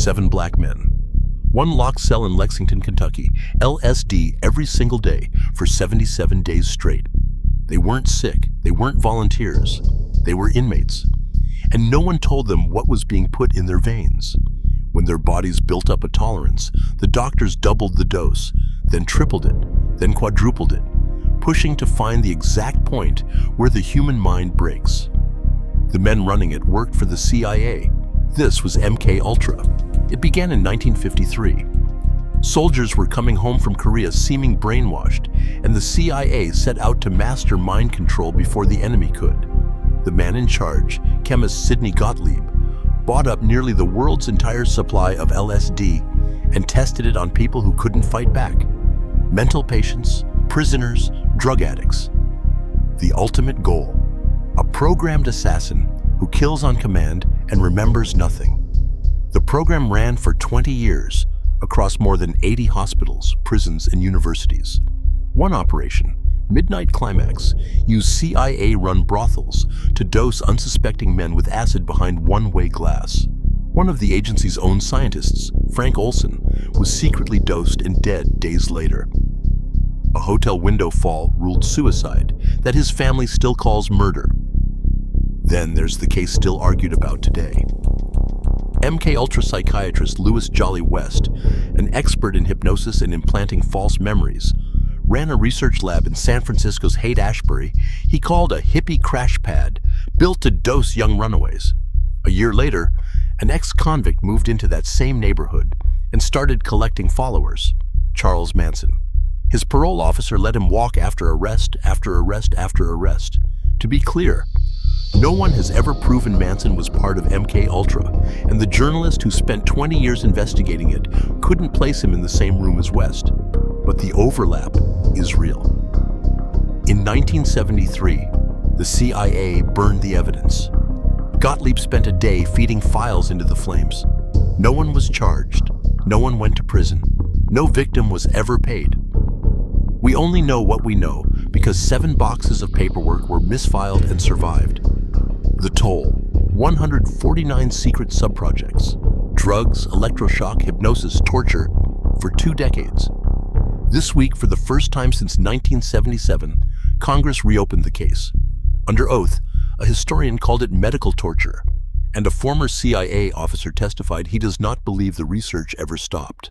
7 black men. One locked cell in Lexington, Kentucky, LSD every single day for 77 days straight. They weren't sick, they weren't volunteers, they were inmates. And no one told them what was being put in their veins. When their bodies built up a tolerance, the doctors doubled the dose, then tripled it, then quadrupled it, pushing to find the exact point where the human mind breaks. The men running it worked for the CIA. This was MKUltra. It began in 1953. Soldiers were coming home from Korea seeming brainwashed, and the CIA set out to master mind control before the enemy could. The man in charge, chemist Sidney Gottlieb, bought up nearly the world's entire supply of LSD and tested it on people who couldn't fight back. Mental patients, prisoners, drug addicts. The ultimate goal: a programmed assassin who kills on command and remembers nothing. The program ran for 20 years across more than 80 hospitals, prisons, and universities. One operation, Midnight Climax, used CIA-run brothels to dose unsuspecting men with acid behind one-way glass. One of the agency's own scientists, Frank Olson, was secretly dosed and dead days later. A hotel window fall ruled suicide that his family still calls murder. Then there's the case still argued about today. MKUltra psychiatrist Louis Jolly West, an expert in hypnosis and implanting false memories, ran a research lab in San Francisco's Haight-Ashbury he called a hippie crash pad, built to dose young runaways. A year later, an ex-convict moved into that same neighborhood and started collecting followers, Charles Manson. His parole officer let him walk after arrest after arrest after arrest. To be clear, no one has ever proven Manson was part of MKUltra, and the journalist who spent 20 years investigating it couldn't place him in the same room as West. But the overlap is real. In 1973, the CIA burned the evidence. Gottlieb spent a day feeding files into the flames. No one was charged. No one went to prison. No victim was ever paid. We only know what we know because 7 boxes of paperwork were misfiled and survived. The toll: 149 secret subprojects, drugs, electroshock, hypnosis, torture, for 2 decades. This week, for the first time since 1977, Congress reopened the case. Under oath, a historian called it medical torture, and a former CIA officer testified he does not believe the research ever stopped.